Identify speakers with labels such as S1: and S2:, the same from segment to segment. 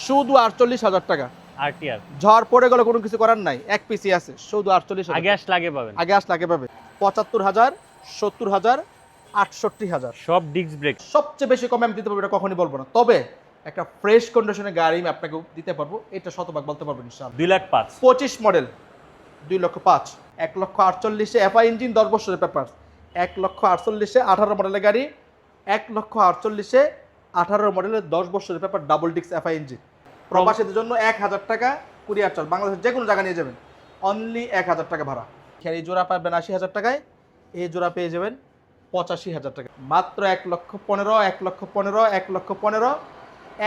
S1: শুধু 48,000 টাকা।
S2: আরটিআর
S1: ঝড় পড়ে গেলে কোনো কিছু করার নাই, এক পিসি আছে শুধু 48,000।
S2: আগে আসলে আগে পাবেন,
S1: আগে আসলে আগে পাবে। 75,000, 70,000, 68,000।
S2: সব ডিস্ক ব্রেক।
S1: সবচেয়ে বেশি কমে আমি দিতে পারবো এটা কখনই বলবো না, তবে একটা ফ্রেশ কন্ডিশনের গাড়ি আমি আপনাকে দিতে পারবো, এটা শতভাগ বলতে পারবো ইনশাআল্লাহ।
S2: 2,05,000
S1: 25 মডেল 2,05,000, 1,48,000 এফআই ইঞ্জিন 10 বছরের পেপার, 1,48,000 18 মডেলের গাড়ি, 1,48,000 18 মডেলের 10 বছরের paper, double disc FI engine. প্রবাসীদের জন্য 1,000 টাকা কুরিয়ার চার্জ, বাংলাদেশের যে কোনো জায়গা নিয়ে যাবেন, অনলি 1,000 টাকা ভাড়া। এই জোড়া পাবেন 80,000 টাকায়, এই জোড়া পেয়ে যাবেন 85,000 টাকা। মাত্র 1,15,000, 1,15,000, 1,15,000,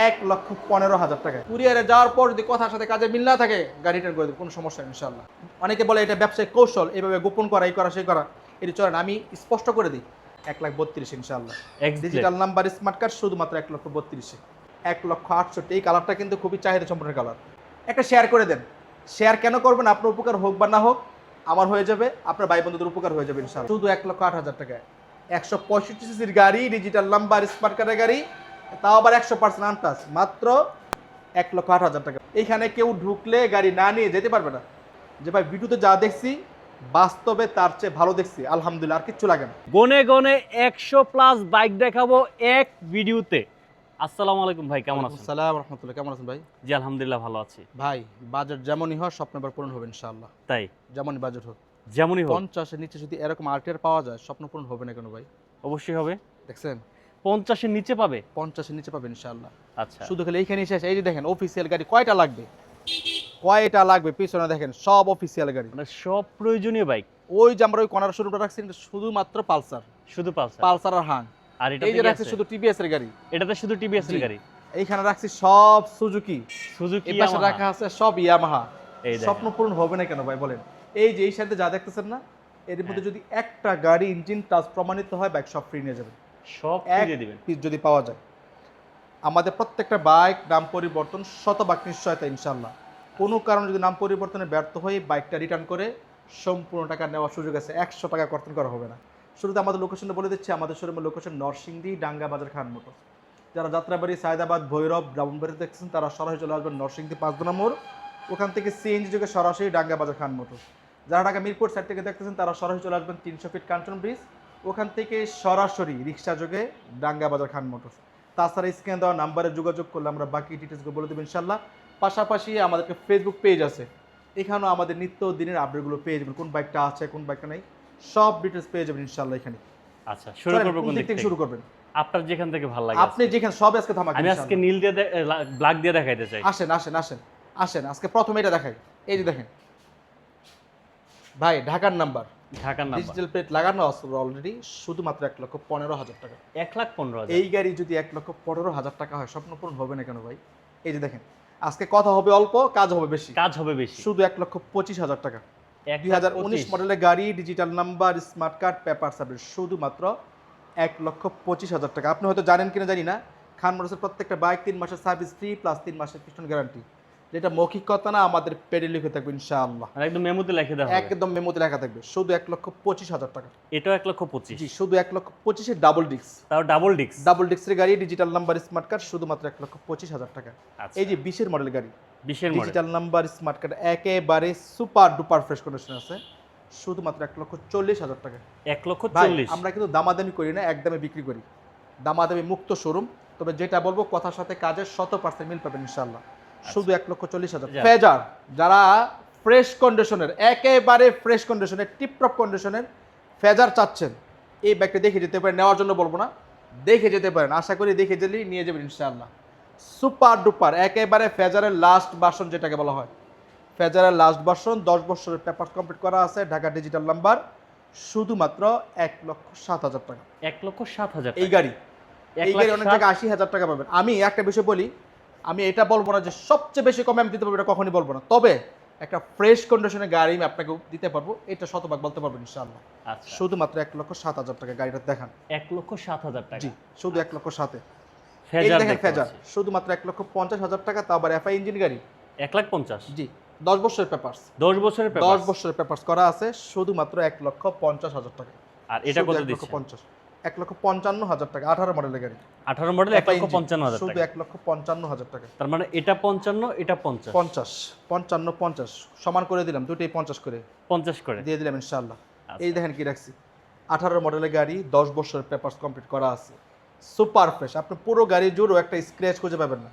S1: 1,15,000 টাকা। কুরিয়ারে যাওয়ার পর যদি কথার সাথে কাজে মিল না থাকে, গাড়ি রিটার্ন করে দেবো, কোনো সমস্যা নেই ইনশাআল্লাহ। অনেকে বলে এটা ব্যবসায়িক কৌশল, এইভাবে গোপন করা, এই করা সেই করা, এটি চলেন, আমি স্পষ্ট করে দিই 1,32,000 ইনশাআল্লাহ। ডিজিটাল নাম্বার স্মার্ট কার্ড শুধুমাত্র 1,32,000, 1,68,000। এই কালারটা কিন্তু খুবই চাহিদা সম্পন্ন কালার। একটা শেয়ার করে দেন। শেয়ার কেন করবেন? আপনার উপকার হোক বা না হোক, আমার হয়ে যাবে, আপনার ভাই বন্ধুদের উপকার হয়ে যাবে ইনশাআল্লাহ। শুধু 1,08,000 টাকায় 165 সিসির গাড়ি, ডিজিটাল নাম্বার স্মার্ট কার্ডের গাড়ি, তাও আবার 100% আনটাচ, মাত্র 1,08,000 টাকা। এইখানে কেউ ঢুকলে গাড়ি না নিয়ে যেতে পারবে না, যে ভাই ভিডিওতে যা দেখছি বাস্তবে তার চেয়ে ভালো দেখছি, আলহামদুলিল্লাহ, আর কিচ্ছু লাগে না।
S2: গনে গনে 100+ বাইক দেখাবো এক ভিডিওতে। আসসালামু আলাইকুম ভাই, কেমন আছেন?
S1: আসসালামু রাহমাতুল্লাহ, কেমন আছেন ভাই?
S2: জি আলহামদুলিল্লাহ ভালো আছি
S1: ভাই বাজেট যেমনই হয় স্বপ্ন এবার পূরণ হবে ইনশাআল্লাহ।
S2: তাই
S1: যেমনই বাজেট হোক,
S2: যেমনই হোক
S1: 50-এর নিচে যদি এরকম আরটিআর পাওয়া যায়, স্বপ্ন পূরণ হবে না কেন ভাই?
S2: অবশ্যই হবে।
S1: দেখছেন
S2: 50-এর নিচে পাবে?
S1: 50-এর নিচে পাবেন ইনশাআল্লাহ।
S2: আচ্ছা,
S1: শুধু খালি এইখানে শেষ। এই যে দেখেন অফিসিয়াল গাড়ি কয়টা লাগবে, কয়টা লাগবে, পিছনে দেখেন সব অফিসিয়াল গাড়ি,
S2: মানে সব প্রয়োজনীয় বাইক।
S1: ওই যে আমরা ওই কর্নার শোরুমটা রাখছি, এটা শুধুমাত্র পালসার,
S2: শুধু পালসার।
S1: পালসার আর হাং।
S2: আর এটা
S1: এই যে রাখছি শুধু টিভিএস এর গাড়ি,
S2: এটাতে শুধু টিভিএস এর
S1: জি।
S2: গাড়ি।
S1: এইখানে রাখছি সব সুজুকি,
S2: সুজুকি,
S1: এই পাশে রাখা আছে সব ইয়ামাহা।
S2: এই দেখেন।
S1: স্বপ্ন পূরণ হবে না কেন ভাই বলেন? এই যে এই সাইডে যা দেখতেছেন না, এর মধ্যে যদি একটা গাড়ি ইঞ্জিন টাচ প্রমাণিত হয়, বাইক সব ফ্রি নিয়ে যাবেন,
S2: সব
S1: এক
S2: দিয়ে দিবেন।
S1: পিস যদি পাওয়া যায়। আমাদের প্রত্যেকটা বাইক নাম পরিবর্তন শতভাগ নিশ্চয়তা ইনশাআল্লাহ। কোনো কারণে যদি নাম পরিবর্তনে ব্যর্থ হয়ে বাইকটা রিটার্ন করে সম্পূর্ণ টাকা নেওয়ার সুযোগ আছে, 100 টাকা কর্তন করা হবে না। শুরুতে আমাদের লোকেশনটা বলে দিচ্ছি, আমাদের শোরুমের লোকেশন নরসিংদী, ডাঙ্গা বাজার, খান মোটর। যারা যাত্রাবাড়ি, সায়দাবাদ, ভৈরব, ব্রাহ্মণবাড়ি দেখছেন, তারা সরাসরি চলে আসবেন নরসিংদী 5 নম্বর, ওখান থেকে সিএনজি যোগে সরাসরি ডাঙ্গা বাজার, খান মোটর। যারা ঢাকা মিরপুর সাইড থেকে দেখতেছেন, তারা সরাসরি চলে আসবেন 300 ফিট কাঞ্চন ব্রিজ, ওখান থেকে সরাসরি রিক্সা যোগে ডাঙ্গা বাজার, খান মোটর। তাছাড়া স্ক্যান দেওয়া নাম্বারে যোগাযোগ করলে আমরা বাকি ডিটেলসগুলো বলে দেবো ইনশাল্লাহ। পাশাপাশি আমাদের ফেসবুক পেজ আছে, এখানেও আমাদের নিত্য দিনের আপডেটগুলো পেয়ে যাবেন, কোন বাইকটা আছে কোন বাইকটা নেই, সব ডিটেলস পেয়ে যাবেন ইনশাল্লাহ এখানে।
S2: আচ্ছা, শুরু করব কোন দিক থেকে?
S1: শুরু করবেন
S2: আপনার যেখান থেকে ভালো লাগে।
S1: আপনি যেখানে, সব আজকে ধামাকা।
S2: আমি আজকে নীল দিয়ে ব্ল্যাক দিয়ে দেখাইতে চাই।
S1: আসেন আসেন আসেন আসেন, আজকে প্রথমে এটা দেখাই। এই যে দেখেন ভাই, ঢাকার নাম্বার,
S2: ঢাকার নাম্বার,
S1: ডিজিটাল প্লেট লাগানো আছে অলরেডি, শুধুমাত্র 1,15,000 টাকা।
S2: 1,15,000।
S1: এই গাড়ি যদি 1,15,000 টাকা হয়, স্বপ্ন পূরণ হবে না কেন ভাই? এই যে দেখেন, আজকে কথা হবে অল্প, কাজ হবে বেশি।
S2: কাজ হবে বেশি।
S1: শুধু 1,25,000 টাকা।
S2: 1,25,000
S1: 2019 মডেলের গাড়ি, digital number, smart card, paper service, শুধুমাত্র 1,25,000 টাকা। আপনি হয়তো জানেন কিনা জানি না, খান মোটরসের প্রত্যেকটা বাইক 3 মাসের সার্ভিস ফ্রি প্লাস 3 মাসের পিস্টন গ্যারান্টি। যেটা মৌখিক কথা না, আমাদের পেডে লিখে থাকবে ইনশাআল্লাহ,
S2: আর একদম মেমোতে লিখে দেওয়া হবে।
S1: একদম মেমোতে লেখা থাকবে। শুধু 1,25,000 টাকা।
S2: এটাও 1,25,000।
S1: জি, শুধু 1,25,000 ডাবল ডিস্ক,
S2: তাও ডাবল ডিস্ক।
S1: ডাবল ডিস্কের গাড়ি, ডিজিটাল নাম্বার, স্মার্ট কার্ড, শুধুমাত্র 1,25,000 টাকা।
S2: আচ্ছা,
S1: এই যে 20-এর মডেল গাড়ি,
S2: 20-এর model,
S1: digital number, smart card, একেবারে সুপার ডুপার ফ্রেশ কন্ডিশন আছে, শুধুমাত্র 1,40,000 টাকা।
S2: 1,40,000।
S1: আমরা কিন্তু দামাদামি করি না, একদমে বিক্রি করি, দামাদামি মুক্ত শোরুম। তবে যেটা বলবো কথার সাথে কাজের 100% মিল পাবেন ইনশাআল্লাহ। শুধু 1,40,000। ফেজার, যারা ফ্রেশ কন্ডিশনের, একেবারে ফ্রেশ কন্ডিশনের, টিপটপ কন্ডিশনের ফেজার চাচ্ছেন, এই ব্যাগটা দেখে যেতে পারেন, নেওয়ার জন্য বলবো না, দেখে যেতে পারেন, আশা করি দেখে গেলেই নিয়ে যাবেন ইনশাআল্লাহ। সুপার ডুপার একেবারে ফেজারের লাস্ট ভার্সন যেটাকে বলা হয়, ফেজারের লাস্ট ভার্সন, 10 বছরের পেপার কমপ্লিট করা আছে, ঢাকা ডিজিটাল নাম্বার, শুধুমাত্র 1,07,000 টাকা।
S2: 1,07,000
S1: এই গাড়ি, এই গাড়ি অনেক জায়গায় 80,000 টাকা পাবেন। আমি একটা বিষয় বলি, আমি এটা বলবো না যে সবচেয়ে বেশি কমে আমি দিতে পারবো, এটা কখনই বলবো না, তবে একটা ফ্রেশ কন্ডিশনের গাড়ি আমি আপনাকে দিতে পারবো, এটা শতভাগ বলতে পারবো ইনশাআল্লাহ।
S2: আচ্ছা,
S1: শুধুমাত্র 1,07,000 টাকা গাড়িটা দেখান।
S2: 1,07,000 টাকা।
S1: জি, শুধু 1,07,000। এই
S2: ফেজার
S1: দেখেন
S2: দেখতে
S1: ফেজার,
S2: পাচ্ছি।
S1: শুধুমাত্র 1,50,000 টাকা, তা আবার এফআই ইঞ্জিন গাড়ি।
S2: 1,50,000।
S1: জি, 10 বছরের পেপারস,
S2: 10 বছরের পেপার।
S1: 10 বছরের পেপারস করা আছে, শুধুমাত্র 1,50,000 টাকা।
S2: আর এটা কত দিচ্ছেন?
S1: 1,50,000। 1,55,000 টাকা, 18 মডেলের গাড়ি।
S2: 18 মডেল 1,55,000
S1: শুধু
S2: টাকা।
S1: 1,55,000 টাকা।
S2: তার মানে এটা 55, এটা 50।
S1: 50, 55, 50 সমান করে দিলাম, দুটোই 50 করে
S2: 50 করে
S1: দিয়ে দিলাম ইনশাআল্লাহ।
S2: আচ্ছা।
S1: এই দেখেন কি রাখছি, 18 মডেলের গাড়ি, 10 বছরের পেপারস কমপ্লিট করা আছে, সুপার ফ্রেশ। আপনি পুরো গাড়ি জুড়েও একটা স্ক্র্যাচ খুঁজে পাবেন না।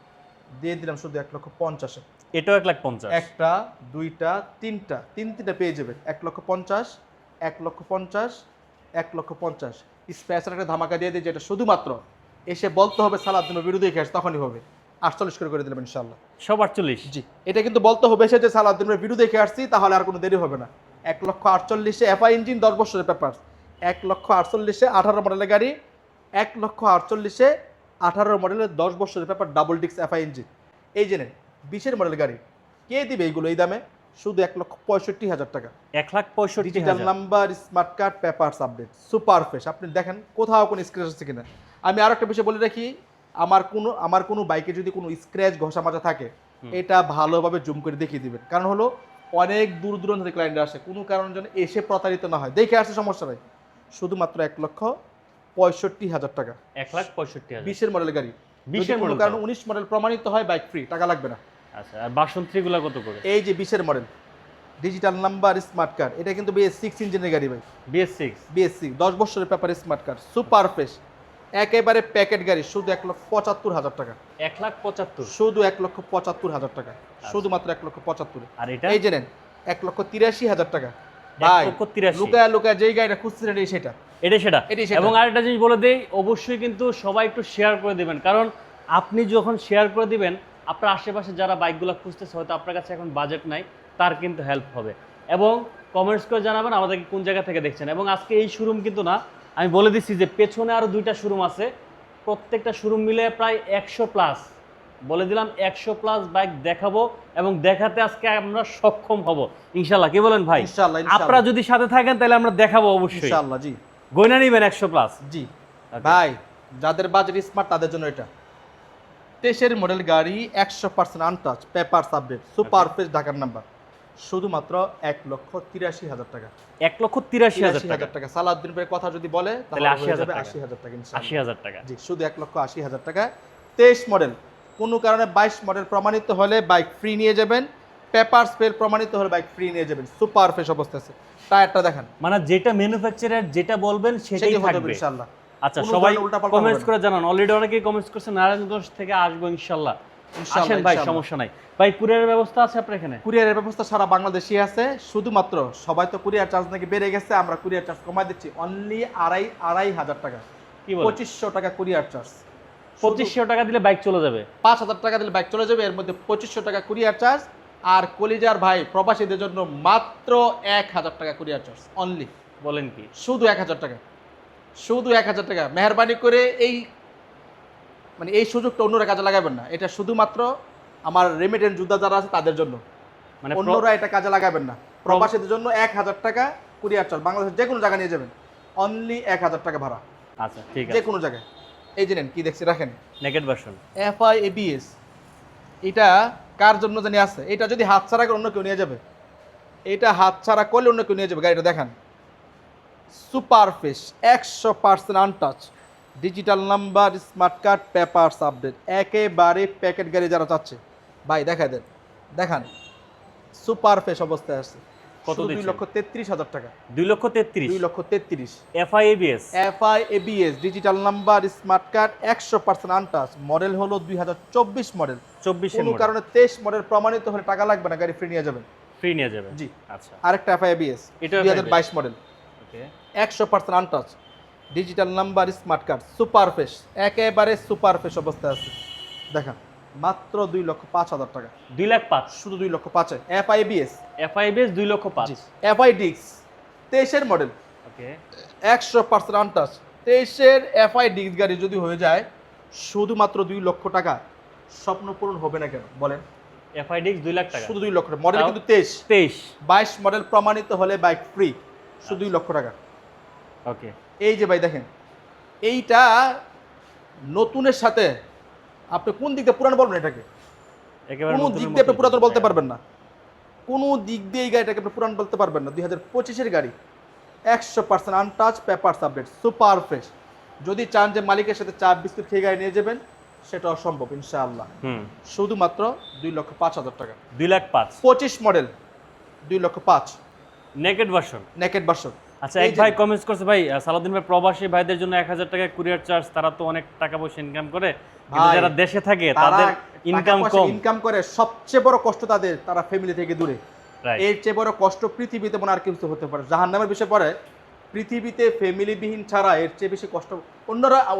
S1: দিয়ে দিলাম শুধু 1,50,000।
S2: এটাও 1,50,000।
S1: একটা, দুইটা, তিনটা পেয়ে যাবেন 1,50,000, 1,50,000, 1,50,000। স্পেশাল একটা ধামাকা দিয়ে দিই, যেটা শুধুমাত্র এসে বলতে হবে সালাউদ্দিনের বিরুদ্ধে ক্যাশ, তখনই হবে। 48 করে দিলাম ইনশাআল্লাহ।
S2: সব 48।
S1: জি, এটা কিন্তু বলতে হবে এসে যে সালাউদ্দিনের বিরুদ্ধে দেখে আসছি, তাহলে আর কোনো দেরি হবে না। 1,48,000 এফআই ইঞ্জিন, 10 বছরের পেপার। 1,48,000 18 মডেলের গাড়ি, 1,48,000 18 মডেলের 10 বছরের পেপার, ডাবল ডিক্স এফআই ইঞ্জিন। এই যে নেন 20 মডেলের গাড়ি, কে দিবে এইগুলো এই দামে? শুধু 1,65,000 টাকা।
S2: 1,65,000
S1: digital number, smart card, papers update, super fresh. আপনি দেখেন কোথাও কোনো স্ক্র্যাচ আছে কিনা। আমি আরো একটা বিষয় বলে রাখি, আমার কোনো বাইকে যদি কোনো স্ক্র্যাচ ঘষা মাজা থাকে, এটা ভালোভাবে জুম করে দেখিয়ে দিবেন। কারণ হলো অনেক দূর দূরান্ত থেকে ক্লায়েন্ট আসে, কোনো কারণ যেন এসে প্রতারিত না হয়। দেখে আসে সমস্যা নাই, শুধুমাত্র 1,65,000 টাকা।
S2: 1,65,000।
S1: 20 মডেল গাড়ি,
S2: 20
S1: যদি কোনো
S2: মডেল
S1: কারণে 19 মডেল প্রমাণিত হয়, বাইক ফ্রি, টাকা লাগবে না।
S2: আচ্ছা, আর বাসন্ত্রীগুলো কত করে?
S1: এই যে 20 model, digital number, smart card, এটা কিন্তু BS6 ইঞ্জিনের গাড়ি ভাই।
S2: BS6
S1: BS6 10 বছরের paper, smart card, super fresh, একেবারে প্যাকেট গাড়ি, শুধু 1,75,000 টাকা।
S2: 1,75,000।
S1: শুধু 1,75,000 টাকা, শুধুমাত্র 1,75,000।
S2: আর এটা
S1: এই যে নেন 1,83,000 টাকা। ভাই
S2: 1,83,000।
S1: লুকায় যেই গাড়িটা খুঁজছিলেন এই সেটা।
S2: এটাই সেটা।
S1: এটাই সেটা।
S2: এবং আরেকটা জিনিস বলে দেই, অবশ্যই কিন্তু সবাই একটু শেয়ার করে দিবেন, কারণ আপনি যখন শেয়ার করে দিবেন, আপনার আশেপাশে যারা বাইকগুলো খুঁজতেছে, হয়তো আপনার কাছে এখন বাজেট নাই, তার কিন্তু হেল্প হবে। এবং কমেন্টস করে জানাবেন আমাদেরকে কোন জায়গা থেকে দেখছেন। এবং আজকে এই শোরুম কিন্তু না, আমি বলে দিচ্ছি যে পেছনে আরও 2টা শোরুম আছে, প্রত্যেকটা শোরুম মিলে প্রায় 100+, বলে দিলাম 100+ বাইক দেখাবো, এবং দেখাতে আজকে আমরা সক্ষম হব ইনশাল্লাহ। কি বলেন ভাই?
S1: ইনশাআল্লাহ,
S2: আপনারা যদি সাথে থাকেন তাহলে আমরা দেখাবো অবশ্যই
S1: ইনশাআল্লাহ। জি,
S2: গয়না নিবেন 100+।
S1: জি ভাই, যাদের বাজেট স্মার্ট তাদের জন্য এটা। 23 মডেল গাড়ি, 100% untouch, papers update, super fresh, ঢাকার নাম্বার, শুধুমাত্র 1,83,000 টাকা।
S2: 1,83,000 টাকা।
S1: টাকা। সালাউদ্দিন ভাইয়ের কথা যদি বলে
S2: তাহলে
S1: তাহলে হয়ে
S2: 80,000
S1: যাবে
S2: টাকা।
S1: 80,000 টাকা ইনশাআল্লাহ।
S2: 80,000 টাকা।
S1: জি, শুধু 1,80,000 টাকা। 23 মডেল, কোনো কারণে 22 মডেল প্রমাণিত হলে বাইক ফ্রি নিয়ে যাবেন। পেপারস ফেল প্রমাণিত হলে বাইক ফ্রি নিয়ে যাবেন। সুপার ফ্রেশ অবস্থা আছে। টায়ারটা দেখেন,
S2: মানে যেটা ম্যানুফ্যাকচারার যেটা বলবেন সেটাই
S1: সেটাই হয়ে যাবে
S2: থাকবে
S1: ইনশাআল্লাহ।
S2: আচ্ছা,
S1: কোনো
S2: সবাই
S1: ধরনের উল্টাপাল্টা
S2: কমেন্টস
S1: হবে
S2: করে জানান। অলরেডি অনেকেই কমেন্টস করছে নারায়ণগঞ্জ থেকে আসবো ইনশাআল্লাহ।
S1: ইনশাআল্লাহ,
S2: আসেন ভাই,
S1: ইনশাআল্লাহ।
S2: সমস্যা নাই ভাই। কুরিয়ারের ব্যবস্থা আছে আপনার এখানে?
S1: কুরিয়ারের ব্যবস্থা সারা বাংলাদেশে আছে। শুধুমাত্র সবাই তো কুরিয়ার চার্জ নাকি বেড়ে গেছে, আমরা কুরিয়ার চার্জ কমাই দিচ্ছি অনলি 2,500 টাকা।
S2: কি বলেন?
S1: 2,500 টাকা কুরিয়ার চার্জ।
S2: 2,500 টাকা দিলে বাইক চলে যাবে?
S1: 5,000 টাকা দিলে বাইক চলে যাবে, এর মধ্যে 2,500 টাকা কুরিয়ার চার্জ। আর কলিজার ভাই প্রবাসীদের জন্য মাত্র 1,000 টাকা কুরিয়ার চার্জ অনলি।
S2: বলেন কি?
S1: শুধু 1,000 টাকা, শুধু 1,000 টাকা। মেহরবানি করে এই সুযোগটা অন্যরা কাজে লাগাবেন না। এটা শুধুমাত্র আমার রেমিটেন্স যোদ্ধা যারা আছে তাদের জন্য,
S2: মানে
S1: অন্যরা এটা কাজে লাগাবেন না। প্রবাসীদের জন্য 1,000 টাকা কুরিয়ার চার্জ, বাংলাদেশের যে কোনো জায়গায় নিয়ে যাবেন অনলি 1,000 টাকা ভাড়া,
S2: আচ্ছা ঠিক
S1: যে
S2: আছে।
S1: কোনো জায়গায়। এই যে নেন কি দেখছি, রাখেন
S2: নেকেড ভার্সন
S1: এফআই ABS। এটা কার জন্য জানি আছে, এটা যদি হাত ছাড়া করে অন্য কেউ নিয়ে যাবে, এটা হাত ছাড়া করলে অন্য কেউ নিয়ে যাবে। গাড়িটা দেখান, super fresh, 100% untouch, digital number, smart card, papers update, একেবারে প্যাকেট গাড়ি যারা চাচ্ছে ভাই দেখাই দেন, দেখান সুপার ফ্রেশ অবস্থায় আছে।
S2: কত দিচ্ছেন?
S1: 2,33,000 টাকা।
S2: 2,33,000
S1: 2,33,000
S2: FI ABS.
S1: FI ABS, digital number, smart card, 100% untouch, model হলো 2024 মডেল।
S2: 24
S1: কোনো কারণে 23 মডেল প্রমাণিত হলে টাকা লাগবে না, গাড়ি ফ্রি নিয়ে যাবেন।
S2: ফ্রি নিয়ে যাবে?
S1: জি।
S2: আচ্ছা,
S1: আরেকটা এফআই ABS,
S2: এটাও
S1: 2022 মডেল,
S2: ওকে।
S1: 100% untouch, digital number, smart card, super fresh, একেবারে সুপার ফ্রেশ অবস্থায় আছে। দেখেন মাত্র 2,05,000 টাকা।
S2: 2,05,000
S1: শুধু 2,05,000 FI ABS।
S2: FI ABS 2,05,000।
S1: FI ডিক্স 23 মডেল,
S2: ওকে।
S1: 100% আনটাচ, 23 এফআই ডিক্স গাড়ি যদি হয়ে যায় শুধুমাত্র 2 লক্ষ টাকা, স্বপ্ন পূরণ হবে না কেন বলেন?
S2: এফআই ডিক্স 2 লাখ টাকা।
S1: শুধু 2 লক্ষ টাকা, মডেল
S2: তাও
S1: কিন্তু 23।
S2: 23
S1: মডেল প্রমাণিত হলে বাইক ফ্রি, শুধু 2 লক্ষ টাকা।
S2: ওকে।
S1: এই যে ভাই দেখেন, এইটা নতুনের সাথে আপনি কোন দিক দিয়ে পুরানো বলবেন, এটাকে
S2: একেবারে
S1: কোনো দিক দিয়ে আপনি পুরাতন বলতে পারবেন না। কোনো দিক দিয়ে এই গাড়িটাকে আপনি পুরান বলতে পারবেন না। 2025-এর গাড়ি, 100% untouch, papers update, super fresh, যদি চান যে মালিকের সাথে চা বিস্কুট খেয়ে গাড়ি নিয়ে যাবেন, সেটাও সম্ভব ইনশাআল্লাহ। শুধুমাত্র 2,05,000 টাকা।
S2: 2,05,000
S1: 25 model 2,05,000
S2: naked version.
S1: Naked version.
S2: আচ্ছা, এক ভাই কমেন্টস করছে, ভাই সালাউদ্দিন ভাই প্রবাসী ভাইদের জন্য 1,000 টাকা কুরিয়ার চার্জ, তারা তো অনেক টাকা পয়সা ইনকাম করে, কিন্তু যারা দেশে থাকে তাদের ইনকাম কম।
S1: ইনকাম করে সবচেয়ে বড় কষ্ট তাদের, তারা ফ্যামিলি থেকে দূরে। এর চেয়ে বড় কষ্ট পৃথিবীতে মনে আর কিছু হতে পারে। জাহান্নামের বিষয় পড়ে পৃথিবীতে ফ্যামিলিবিহীন ছাড়া এর চেয়ে বেশি কষ্ট।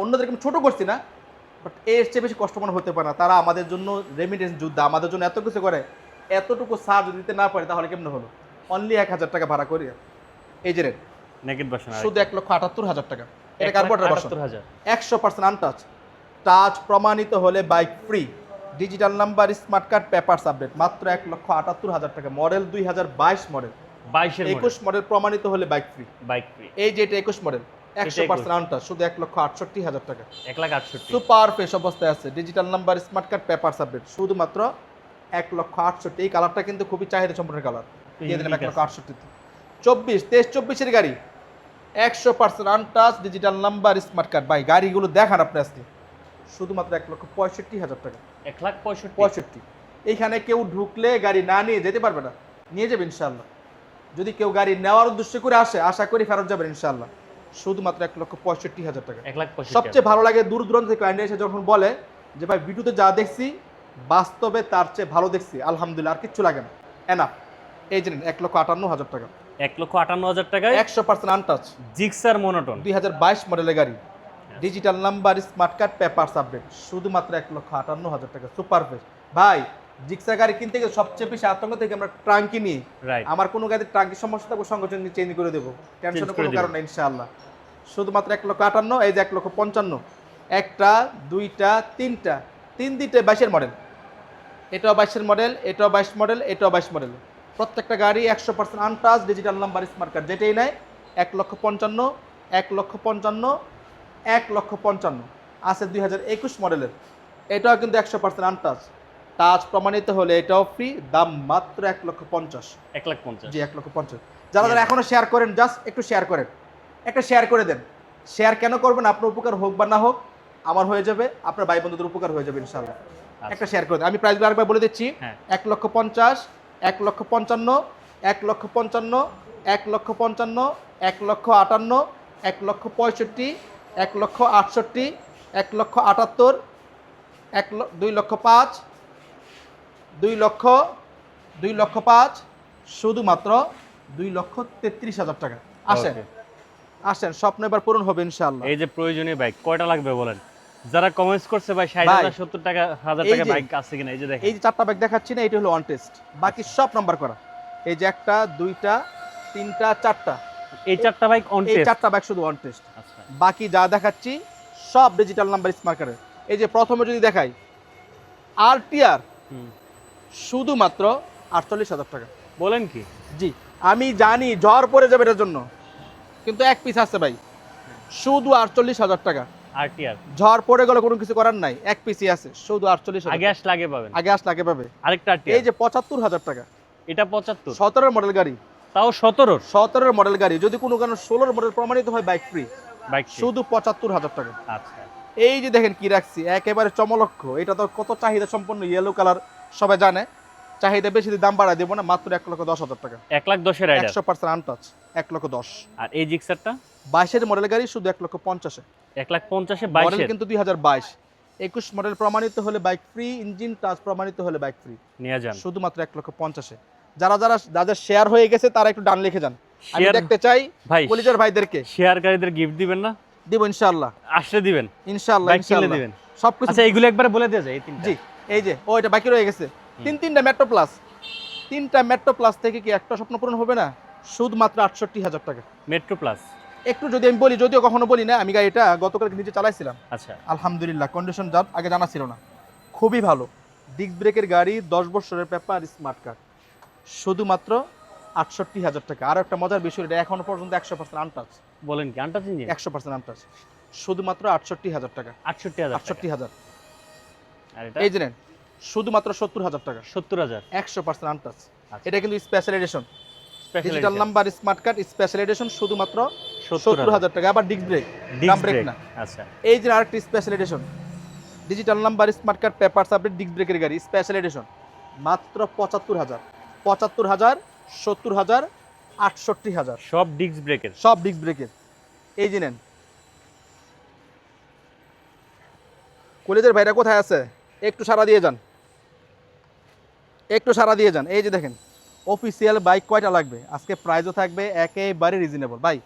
S1: অন্যদেরকে আমি ছোট করছি না, বাট এর চেয়ে বেশি কষ্ট মনে হতে পারে না। তারা আমাদের জন্য রেমিটেন্স যোদ্ধা, আমাদের জন্য এত কিছু করে, এতটুকু সার যদি দিতে না পারে তাহলে কেমন হলো? অনলি 1,000 টাকা ভাড়া করি। এই যে রেট
S2: নেকেড ভার্সন
S1: শুধু 1,78,000 টাকা। এটা কার্বোরেটর ভার্সন,
S2: 1,78,000
S1: 100% আনটাচ, টাচ প্রমাণিত হলে bike free, digital number, smart card, papers update, মাত্র 1,78,000 টাকা। মডেল 2022 মডেল, 21 মডেল প্রমাণিত হলে বাইক ফ্রি।
S2: Bike free.
S1: এই যে এটা 21 মডেল 100% আনটাচ, শুধু 1,68,000 টাকা।
S2: 1,68,000
S1: সুপার ফ্রেশ অবস্থায় আছে, digital number, smart card, papers update, শুধুমাত্র 1,68,000। এই কালারটা কিন্তু খুবই চাহিদা সম্পন্ন কালার, দিয়ে দিলাম 1,68,000। 23-24 এর গাড়ি 100% untouch, digital number, smart card. ভাই গাড়িগুলো দেখান আপনি আজকে, শুধুমাত্র 1,65,000 টাকা।
S2: 1,65,000।
S1: এইখানে কেউ ঢুকলে গাড়ি না নিয়ে যেতে পারবে না, নিয়ে যাবে ইনশাআল্লাহ। যদি কেউ গাড়ি নেওয়ার উদ্দেশ্য করে আসে, আশা করি ফেরত যাবেন ইনশাআল্লাহ। শুধুমাত্র 1,65,000 টাকা।
S2: 1,65,000।
S1: সবচেয়ে ভালো লাগে দূর দূরান্ত থেকে ক্লায়েন্ট এসে যখন বলে যে ভাই ভিডিওতে যা দেখছি বাস্তবে তার চেয়ে ভালো দেখছি, আলহামদুলিল্লাহ, আর কিচ্ছু লাগে না, এনাফ। এই জানেন 1,58,000 টাকা।
S2: 1,58,000 টাকায়
S1: 100% আনটাচ,
S2: জিক্সার মনোটন,
S1: 2022 মডেলের গাড়ি, digital number, smart card, papers update, শুধুমাত্র 1,58,000 টাকা। Super fresh. ভাই জিক্সার গাড়ি কিনতে গেলে সবচেয়ে বেশি আতঙ্ক থেকে আমরা ট্রাঙ্কি নিই। আমার কোনো গাড়িতে ট্রাঙ্কির সমস্যা থাকবে সঙ্গে সঙ্গে চেঞ্জ করে দেবো, টেনশনের কোনো কারণ নেই ইনশাআল্লাহ। শুধুমাত্র 1,58,000। এই যে 1,55,000, একটা, দুইটা, তিনটা, তিনটে 22-এর মডেল, এটাও 22-এর মডেল, এটাও 22 মডেল, এটাও 22 মডেল। প্রত্যেকটা গাড়ি 100% untouch, digital number, smart card, যেটাই নেয় 1,55,000, 1,55,000, 1,55,000। আছে 2021 মডেলের, এটাও কিন্তু 100% আনটাচ, টাচ প্রমাণিত হলে এটাও ফ্রি, দাম মাত্র 1,50,000।
S2: 1,50,000।
S1: জি 1,50,000। যারা এখনো শেয়ার করেন, জাস্ট একটু শেয়ার করেন, একটা শেয়ার করে দেন। শেয়ার কেন করবেন? আপনার উপকার হোক বা না হোক, আমার হয়ে যাবে, আপনার ভাই বন্ধুদের উপকার হয়ে যাবে ইনশাআল্লাহ। একটা শেয়ার করে দেন। আমি প্রাইসগুলো আরেকবার বলে দিচ্ছি। 1,50,000, 1,55,000, 1,55,000, 1,55,000, 1,58,000, 1,65,000, 1,68,000, 1,78,000, 2,05,000, 2,05,000, শুধুমাত্র 2,33,000 টাকা। আসেন আসেন, স্বপ্ন এবার পূরণ হবে ইনশাআল্লাহ।
S2: এই যে প্রয়োজনীয় বাইক কয়টা লাগবে বলেন? যারা কমেন্টস করছে ভাই 60,000 70 টাকা 1000 টাকা বাইক আছে কিনা, এই যে দেখেন,
S1: এই যে 4টা বাইক দেখাচ্ছি না, এটা হলো ওয়ান টেস্ট, বাকি সব নাম্বার করা। এই যে একটা, দুইটা, তিনটা, চারটা,
S2: এই 4টা বাইক অন
S1: এই
S2: টেস্ট।
S1: 4টা বাইক শুধু ওয়ান টেস্ট।
S2: আচ্ছা,
S1: বাকি যা দেখাচ্ছি সব ডিজিটাল নাম্বার, স্মার্ট কার্ডের। এই যে প্রথমে যদি দেখাই আরটিআর, শুধুমাত্র 48,000 টাকা।
S2: বলেন কি?
S1: জি আমি জানি ঝড় পড়ে যাবে এটার জন্য, কিন্তু এক পিস আছে ভাই, শুধু 48,000 টাকা।
S2: আরটিআর
S1: ঝড় পড়ে গেলে কোনো কিছু করার নাই, এক পিসই আছে, শুধু 48,000।
S2: আগে আসলে আগে পাবেন,
S1: আগে আসলে আগে পাবে।
S2: আরেকটা আরটিআর,
S1: এই যে 75,000 টাকা,
S2: এটা 75,
S1: 17 মডেল গাড়ি,
S2: তাও 17
S1: 17 মডেল গাড়ি, যদি কোনো কারণে 16 মডেল প্রমাণিত হয় বাইক ফ্রি,
S2: বাইক
S1: শুধু 75,000 টাকা।
S2: আচ্ছা,
S1: এই যে দেখেন কি রাখছি, একেবারে চমলক্ষ। এটা তো কত চাহিদা সম্পন্ন, ইয়েলো কালার, সবাই জানে। চাহিদা বেশি, দাম বাড়ায় দেবো না, মাত্র 1,10,000 টাকা।
S2: 1,10,000 রাইডার,
S1: 100% আনটাচ, 1,10,000।
S2: আর এই জিক্সারটা
S1: 22-এর মডেল গাড়ি, শুধু 1,50,000।
S2: 1,50,000
S1: মডেল
S2: 22
S1: কিন্তু 2022, 21 মডেল প্রমাণিত হলে বাইক ফ্রি, ইঞ্জিন টাচ প্রমাণিত হলে বাইক ফ্রি,
S2: নিয়ে যান
S1: শুধুমাত্র 1,50,000। যাদের শেয়ার হয়ে গেছে তারা একটু ডান লিখে যান, আমি
S2: Share-
S1: দেখতে চাই
S2: ভাই,
S1: কলিজার ভাইদেরকে।
S2: শেয়ারকারীদের গিফট দিবেন না?
S1: দিব ইনশাআল্লাহ,
S2: আসলে দিবেন,
S1: ইনশাআল্লাহ,
S2: বাইক কিনলে
S1: ইনশাআল্লাহ
S2: দিবেন।
S1: সবকিছু।
S2: আচ্ছা, এগুলো একবারে বলে দেওয়া যায় এই তিনটা?
S1: জি এই যে ওইটা বাকি রয়ে গেছে, তিনটা মেট্রো প্লাস, তিনটা মেট্রো প্লাস থেকে কি একটা স্বপ্ন পূরণ হবে না? শুধুমাত্র 68,000 টাকা।
S2: মেট্রো প্লাস,
S1: একটু যদি আমি বলি, যদিও কখনো বলি না, আমি গাড়িটা গতকালকে নিজে চালাইছিলাম,
S2: আচ্ছা,
S1: আলহামদুলিল্লাহ, কন্ডিশন আগে জানা ছিল না, খুবই ভালো। ডিস্ক ব্রেকের গাড়ি, 10 বছরের পেপার, স্মার্ট কার্ড, শুধুমাত্র 68,000 টাকা। আর একটা মজার বিষয়, এটা এখনো পর্যন্ত 100% আনটাচ।
S2: বলেন কি আনটাচ ইঞ্জিন?
S1: 100% আনটাচ, শুধুমাত্র 68,000 টাকা।
S2: 68,000,
S1: 68,000।
S2: আর এটা
S1: এই যে নেন, শুধুমাত্র 70,000 টাকা,
S2: 70,000।
S1: 100% আনটাচ।
S2: আচ্ছা,
S1: এটা কিন্তু special edition,
S2: special
S1: digital number, smart card, special edition, শুধুমাত্র 70,000 টাকা। আবার ডিস্ক ব্রেক, ড্রাম ব্রেক না।
S2: আচ্ছা,
S1: এই যে আরেকটি special edition digital number smart card papers update disc ব্রেকের গাড়ি স্পেশাল এডিশন মাত্র 75,000, 75,000, 70,000, 68,000
S2: সব ডিস্ক ব্রেকের।
S1: সব ডিস্ক ব্রেকের। এই যে নেন। কলেজের ভাইরা কোথায় আছে একটু সারা দিয়ে যান, একটু সারা দিয়ে যান। এই যে দেখেন অফিসিয়াল বাইক কয়টা লাগবে, আজকে প্রাইসও থাকবে একেবারে রিজনেবল ভাই।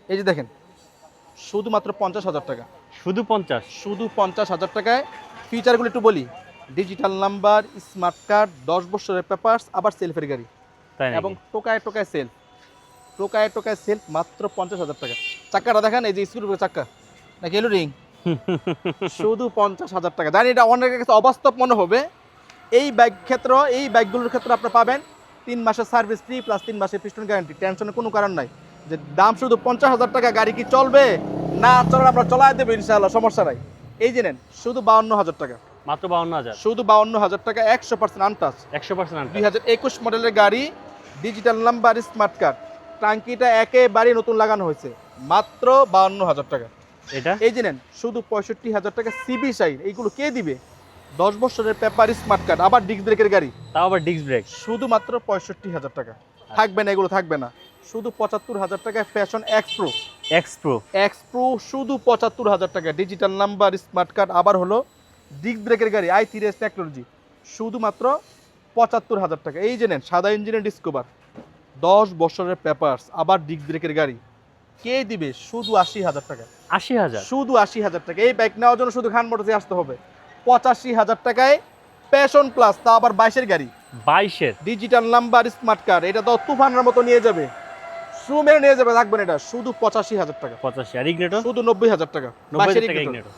S1: এই যে দেখেন শুধুমাত্র 50,000 টাকা,
S2: শুধু 50?
S1: শুধু 50,000 টাকায়। ফিচারগুলো একটু বলি, ডিজিটাল নাম্বার, স্মার্ট কার্ড, 10 বছরের পেপারস, আবার সেলফের গাড়ি
S2: তাই নাকি?
S1: এবং টোকায় টোকায় সেলফ, টোকায় টোকায় সেলফ মাত্র 50,000 টাকা। চাক্কাটা দেখেন, এই যে স্ক্রু চাক্কা নাকি এলো রিং, শুধু 50,000 টাকা। জানি এটা অনেকের কাছে অবাস্তব মনে হবে। এই বাইক ক্ষেত্র, এই বাইকগুলোর ক্ষেত্রে আপনি পাবেন 3 মাসের সার্ভিস ফ্রি প্লাস 3 মাসের পিস্টন গ্যারান্টি। টেনশনের কোনো কারণ নাই যে দাম শুধু 50,000 টাকা, গাড়ি কি চলবে না চলে আমরা চলায় দেবো ইনশাআল্লাহ, সমস্যা নাই। এই যে নেন শুধু 52,000 টাকা,
S2: মাত্র 52,000?
S1: শুধু 52,000 টাকা, 100% আনটাচ,
S2: 100%
S1: 2021 মডেলের গাড়ি, ডিজিটাল নাম্বার, স্মার্ট কার্ড, টাঙ্কিটা একেবারে নতুন লাগানো হয়েছে, মাত্র 52,000 টাকা।
S2: এটা
S1: এই যে নেন শুধু 65,000 টাকা সিবি শাইন। এইগুলো কে দিবে? 10 বছরের পেপার, স্মার্ট কার্ড, আবার ডিস্ক ব্রেকের গাড়ি,
S2: তাও আবার ডিস্ক ব্রেক।
S1: শুধুমাত্র 65,000 টাকা। থাকবে না, এগুলো থাকবে না। শুধু 75,000 টাকায় ফ্যাশন এক্সপ্রো, এক্সপ্রো শুধু 75,000 টাকা, ডিজিটাল নাম্বার, স্মার্ট কার্ড, আবার হলো ডিস্ক ব্রেকের গাড়ি, i3S টেকনোলজি, শুধুমাত্র 75,000 টাকা। এই যে নেন সাদা ইঞ্জিনের ডিসকভার, 10 বছরের পেপারস, আবার ডিস্ক ব্রেকের গাড়ি, কে দিবে? শুধু 80,000 টাকা,
S2: 80,000?
S1: শুধু 80,000 টাকা। এই বাইক নেওয়ার জন্য শুধু খান মোটরসে আসতে হবে। 85,000 টাকায় প্যাশন প্লাস, তা আবার 22-এর গাড়ি,
S2: 22-এর
S1: ডিজিটাল নাম্বার, স্মার্ট কার্ড, এটা তো তুফানের মতো নিয়ে যাবে, সুমের নিয়ে যাবে, থাকবেন এটা শুধু 85,000 টাকা,
S2: 85। আর ইগনেটর?
S1: শুধু 90,000 টাকা,
S2: 90,000 টাকা
S1: 22-এর
S2: ইগনেটর,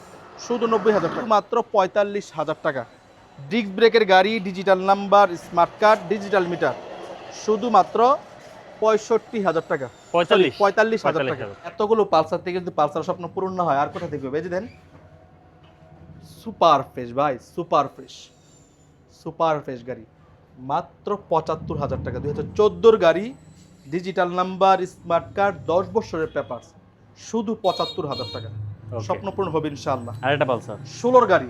S1: শুধু 90,000 টাকা, মাত্র 45,000 টাকা। ডিস্ক ব্রেকের গাড়ি, digital number, smart card, digital meter, শুধুমাত্র 65,000 টাকা, 45,000 টাকা। এতগুলো পালসার থেকে যদি পালসার স্বপ্ন পূরণ না হয় আর কোথা থেকে হবে? এই যে দেন সুপার ফ্রেশ ভাই, সুপার ফ্রেশ, সুপার ফ্রেশ গাড়ি, মাত্র 75,000 টাকা। 2014 গাড়ি, ডিজিটাল নাম্বার, স্মার্ট কার্ড, 10 বছরের পেপারস, শুধু 75,000 টাকা। স্বপ্ন পূরণ হবে ইনশাআল্লাহ।
S2: আর এটা পালসার
S1: 16 গাড়ি,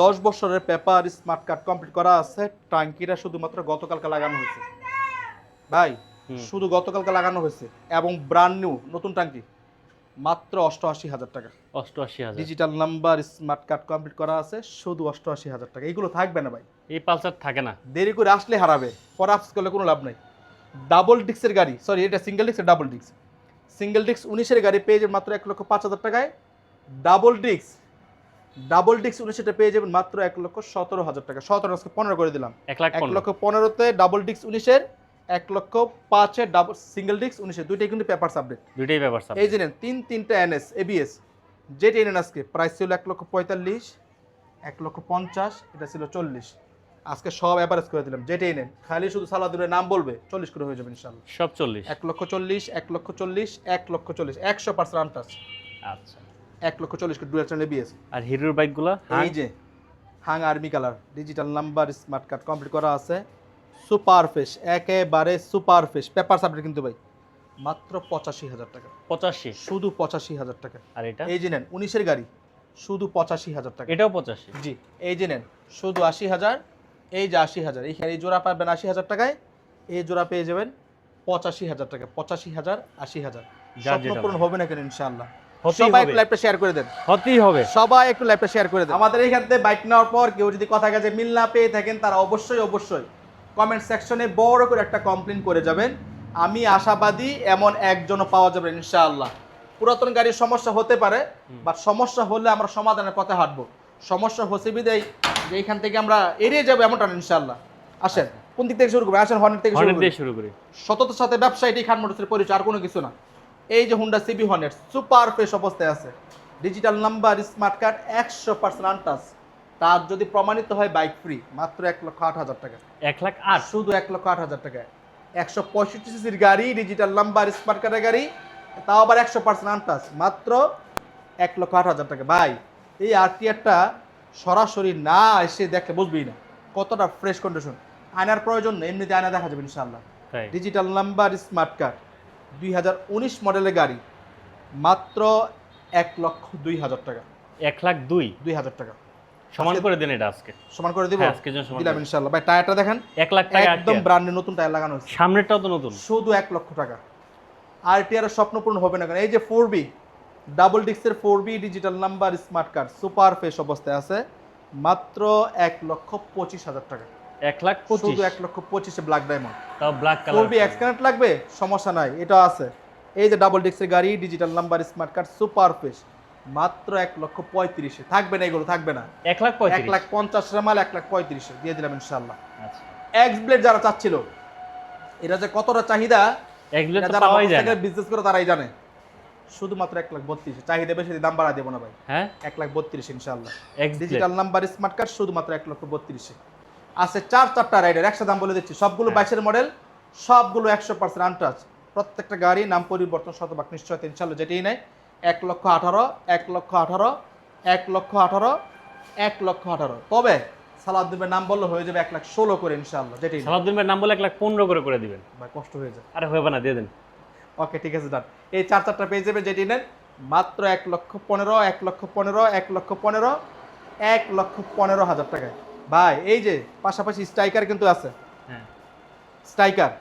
S1: 10 বছরের পেপার, স্মার্ট কার্ড কমপ্লিট করা আছে, টাঙ্কিটা শুধুমাত্র গতকালকে লাগানো হয়েছে ভাই, শুধু গতকালকে লাগানো হয়েছে এবং ব্র্যান্ড নিউ নতুন টাঙ্কি, মাত্র 88,000 টাকা।
S2: 88,000?
S1: Digital number, smart card complete করা আছে, শুধু 88,000 টাকা। এইগুলো থাকবে না ভাই,
S2: এই পালসার থাকে না,
S1: দেরি করে আসলে হারাবে, পরে আফসোস করলে কোনো লাভ নাই। ডাবল ডিস্কের গাড়ি, সরি এটা single disc, double disc, single disc 19-এর গাড়ি পেয়ে যাবেন মাত্র 1,05,000 টাকায়। ডাবল ডিস্ক, ডাবল ডিস্ক 19-এটা পেয়ে যাবেন মাত্র 1,17,000 টাকা। 17 আজকে 15 করে দিলাম, 1,15,000-তে ডাবল ডিস্ক 19-এর, 1,05,000-এর ডাবল সিঙ্গেল ডিস্ক 19-এর, দুইটাই কিন্তু পেপারস আপডেট,
S2: দুইটাই ব্যাপার।
S1: এই যে নেন তিনটা এনএস এবিএস, যেটা এনেন আজকে প্রাইস ছিল 1,45,000, 1,50,000, এটা ছিল 40, আজকে সব অ্যাভারেজ করে দিলাম। যেটাই নেন খালি শুধু সালাদুরের নাম বলবে 40 করে হয়ে যাবে ইনশাআল্লাহ।
S2: সব 40?
S1: 1,40,000, 1,40,000, 1,40,000, 100% আনটাচ।
S2: আচ্ছা,
S1: 1,40,000 করে ডুয়াল চ্যানেল এবিএস।
S2: আর হিরোর বাইকগুলো?
S1: এই যে হাং army colour, digital number, smart card complete করা আছে, সুপার ফ্রেশ, একেবারে সুপার ফ্রেশ, পেপার সাবজেক্ট কিন্তু ভাই, মাত্র 85,000 টাকা।
S2: 85?
S1: শুধু 85,000 টাকা।
S2: আর এটা?
S1: এই যে নেন 19-এর গাড়ি, শুধু 85,000 টাকা।
S2: এটাও 85?
S1: জি, এই যে নেন শুধু 80,000, এই যে 80,000, এই জোড়া পাবেন 80,000 টাকায়, এই জোড়া পেয়ে যাবেন 85,000 টাকা। 85,000, 80,000, স্বপ্ন পূরণ হবে না কেন ইনশাআল্লাহ। সবাই একটু লাইভটা শেয়ার করে দেন,
S2: হতেই হবে,
S1: সবাই একটু লাইভটা শেয়ার করে দেন। আমাদের এইখান থেকে বাইক নেওয়ার পর কেউ যদি কথা কাজে মিল না পেয়ে থাকেন, তারা অবশ্যই কমেন্ট সেকশনে বড় করে একটা কমপ্লেন করে যাবেন। আমি আশাবাদী এমন একজনও পাওয়া যাবে ইনশাআল্লাহ। পুরাতন গাড়ির সমস্যা হতে পারে, বা সমস্যা হলে আমরা সমাধানের পথে হাঁটবো। সমস্যা হচ্ছে বিদায় যে এইখান থেকে আমরা এড়িয়ে যাবো এমনটা না ইনশাআল্লাহ। আসেন কোন দিক থেকে শুরু করবো? আসেন হর্নেট থেকে শুরু করি। সততার সাথে ব্যবসা, এটাই খান মোটরসের পরিচয়, আর কোনো কিছু না। এই যে Honda CB Hornet super fresh অবস্থায় আছে, digital number, smart card, 100% untouch, তার যদি প্রমাণিত হয় বাইক ফ্রি, মাত্র 1,08,000 টাকা।
S2: 1,08,000?
S1: শুধু 1,08,000 টাকা। 165 সিসির গাড়ি, ডিজিটাল নাম্বার, স্মার্ট কার্ডের গাড়ি, তাও আবার 100% আনটাচ, মাত্র 1,08,000 টাকা। ভাই এই আরটিআরটা সরাসরি না এসে দেখলে বুঝবেই না কতটা ফ্রেশ কন্ডিশন। আয়নার প্রয়োজন নেই, এমনিতে আয়না দেখা যাবে ইনশাআল্লাহ। ডিজিটাল নাম্বার, স্মার্ট কার্ড, 2019 মডেলের গাড়ি, মাত্র 1,02,000 টাকা।
S2: 1,02,000
S1: 2,000 টাকা
S2: সমান করে দেন এটা আজকে।
S1: সমান করে দিব।
S2: হ্যাঁ, আজকের জন্য সমান
S1: দিলাম
S2: করে।
S1: ইনশাআল্লাহ। ভাই টায়ারটা দেখেন
S2: 1,00,000 টাকা
S1: একদম ব্র্যান্ডের নতুন টায়ার লাগানো হয়েছে,
S2: সামনেরটাও তো নতুন।
S1: শুধু 1 লক্ষ টাকা। আরটিআর এর স্বপ্ন পূরণ হবে না কেন? এই যে 4B ডাবল ডিস্কের 4B digital number smart card super fresh অবস্থায় আছে, মাত্র 1,25,000 টাকা।
S2: 1,25,000
S1: শুধু 1,25,000 ব্ল্যাক ডায়মন্ড।
S2: তাও ব্ল্যাক কালার।
S1: 4B এক্সকানেক্ট লাগবে, সমস্যা নাই, এটা আছে। এই যে ডাবল ডিস্কের গাড়ি digital number smart card super fresh, মাত্র 1,35,000 থাকবে না, এগুলো থাকবে না।
S2: 1,35,000
S1: 1,50,000 মাল 1,35,000 দিয়ে দিলাম ইনশাআল্লাহ।
S2: আচ্ছা,
S1: এক্স ব্লেড যারা চাচ্ছিল, এটা যে কতটা চাহিদা
S2: এগুলো
S1: এটা
S2: তো
S1: যারা
S2: পাওয়াই যায় না।
S1: মোটরসাইকেল বিজনেস করে তারাই জানে। শুধুমাত্র 1,32,000 চাহিদা বেশি, দাম বাড়া দেবো না ভাই।
S2: হ্যাঁ,
S1: 1,32,000 ইনশাআল্লাহ।
S2: X
S1: digital number smart card শুধুমাত্র 1,32,000 আছে। চারটা রাইডার একসাথে দাম বলে দিচ্ছি, সবগুলো
S2: হ্যাঁ।
S1: 22-এর মডেল, সবগুলো 100% আনটাচ। প্রত্যেকটা গাড়ি নাম পরিবর্তন শতভাগ নিশ্চয়তা ইনশাআল্লাহ। যেটাই নেই 1,18,000, 1,18,000, 1,18,000, 1,18,000। তবে সালাউদ্দিনের নাম বললে হয়ে যাবে 1,16,000 করে ইনশাআল্লাহ। যেটাই নেই
S2: সালাউদ্দিন ভাই নাম বলে 1,15,000 করে দিবেন।
S1: ভাই কষ্ট হয়ে যায়।
S2: আরে হবে না, দিয়ে দেন।
S1: ওকে ঠিক আছে, ডান। এই চারটা পেয়ে যাবে, যেটি নেন মাত্র 1,15,000, 1,15,000, 1,15,000, 1,15,000 টাকায়। ভাই এই যে পাশাপাশি স্ট্রাইকার কিন্তু আছে,
S2: হ্যাঁ,
S1: স্ট্রাইকার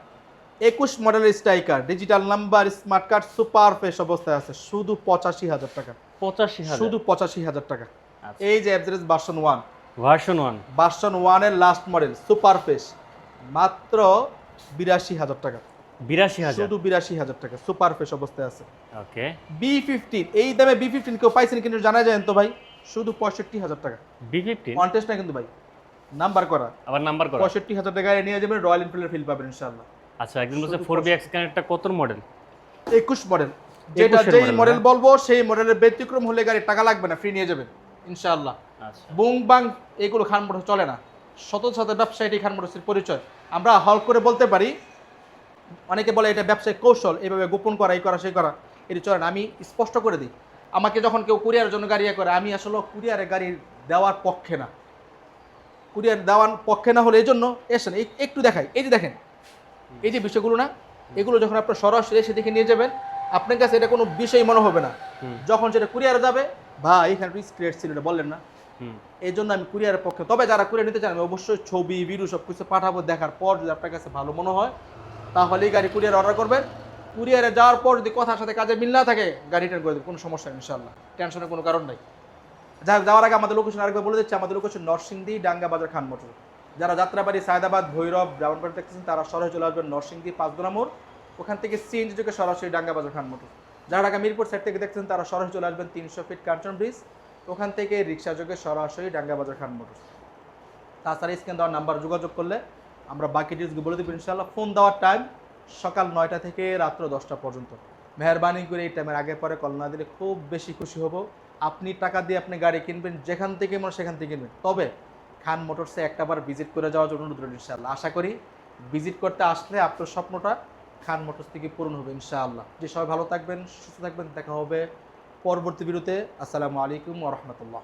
S1: 21 মডেলের striker digital number smart card super fresh অবস্থায় আছে, শুধু 85,000 টাকা।
S2: 85,000
S1: শুধু 85,000 টাকা।
S2: আচ্ছা।
S1: এই যে এভারেজ ভার্সন 1,
S2: ভার্সন 1
S1: ভার্সন 1 এর লাস্ট মডেল সুপার ফ্রেশ, মাত্র 82,000 টাকা।
S2: 82,000
S1: শুধু 82,000 টাকা সুপার ফ্রেশ অবস্থায় আছে।
S2: ওকে।
S1: B15 এই দামে B15 কেউ পাইছেন কিন্তু জানা যায় তো ভাই, শুধু 65,000 টাকা।
S2: B15
S1: কন্টেস্ট না কিন্তু ভাই, নাম্বার করা।
S2: আবার নাম্বার করা।
S1: 65,000 টাকায় নিয়ে যাবেন, রয়্যাল এনফিল্ডের ফিল পাবেন ইনশাআল্লাহ।
S2: আচ্ছা, একদম বলছে 4B এক্সকানেক্টটা কত মডেল?
S1: 21 মডেল, যেটা
S2: 21
S1: যেই
S2: model,
S1: মডেল
S2: হ্যাঁ।
S1: বলবো সেই মডেলের ব্যতিক্রম হলে গাড়ি টাকা লাগবে না, ফ্রি নিয়ে যাবেন ইনশাআল্লাহ।
S2: আচ্ছা,
S1: বুং বাং এগুলো খান মোটর চলে না, শত শত ব্যবসায়ী খান মোটরসের পরিচয়। আমরা হল করে বলতে পারি, অনেকে বলে এটা ব্যবসায়িক কৌশল, এইভাবে গোপন করা, এই করা সেই করা, এটি চলে না। আমি স্পষ্ট করে দিই, আমাকে যখন কেউ কুরিয়ারের জন্য গাড়ি করে, আমি আসলে কুরিয়ারে গাড়ি দেওয়ার পক্ষে না। কুরিয়ার দেওয়ার পক্ষে না হলে এই জন্য এসেন একটু দেখাই। এই যে দেখেন, এই যে বিষয়গুলো না, এগুলো যখন আপনার সরাসরি এসে দেখে নিয়ে যাবেন, আপনার কাছে এটা কোনো বিষয় মনে হবে না। যখন সেটা কুরিয়ারে যাবে, ভাই এখানে রিস্ক ক্রিয়েট ছিল, এটা বললেন না, এই জন্য আমি কুরিয়ারের পক্ষে। তবে যারা কুরিয়ার নিতে চান, আমি অবশ্যই ছবি ভিডিও সব কিছু পাঠাবো, দেখার পর যদি আপনার কাছে ভালো মনে হয় তাহলে এই গাড়ি কুরিয়ার অর্ডার করবেন। কুরিয়ারে যাওয়ার পর যদি কথার সাথে কাজে মিল না থাকে, গাড়ি রিটার্ন করে দেবেন, কোনো সমস্যা নেই ইনশাআল্লাহ, টেনশনের কোনো কারণ নাই। যাওয়ার আগে আমাদের লোকেশন আরেকবার বলে দিচ্ছি, আমাদের লোকেশন নরসিংদী ডাঙ্গা বাজার খান মোটর। যারা যাত্রাবাড়ি, সায়দাবাদ, ভৈরব, ব্রাহ্মণবাড়ি দেখতেছেন তারা সরাসরি চলে আসবেন নরসিংদী 5 নম্বর, ওখান থেকে সিএনজি যোগে সরাসরি ডাঙ্গা বাজার খান মোটর। যারা ঢাকা মিরপুর সাইড থেকে দেখছেন তারা সরাসরি চলে আসবেন 300 ফিট কাঞ্চন ব্রিজ, ওখান থেকে রিক্সা যোগে সরাসরি ডাঙ্গা বাজার খান মোটর। তাছাড়া স্ক্যান দেওয়ার নাম্বার যোগাযোগ করলে আমরা বাকি ডিটেলসগুলো বলে দেবো ইনশাআল্লাহ। ফোন দেওয়ার টাইম সকাল 9টা থেকে রাত্র 10টা পর্যন্ত। মেহরবানি করে এই টাইমের আগে পরে কল না দিলে খুব বেশি খুশি হব। আপনি টাকা দিয়ে আপনি গাড়ি কিনবেন, যেখান থেকে মনে সেখান থেকে কিনবেন, তবে খান মোটরসে একটাবার ভিজিট করে যাওয়ার জন্য অনুরোধ রইল ইনশাআল্লাহ। আশা করি ভিজিট করতে আসলে আপনার স্বপ্নটা খান মোটরস থেকে পূরণ হবে ইনশাআল্লাহ। যে সবাই ভালো থাকবেন, সুস্থ থাকবেন, দেখা হবে পরবর্তী ভিডিওতে। আসসালামু আলাইকুম ওয়া রাহমাতুল্লাহ।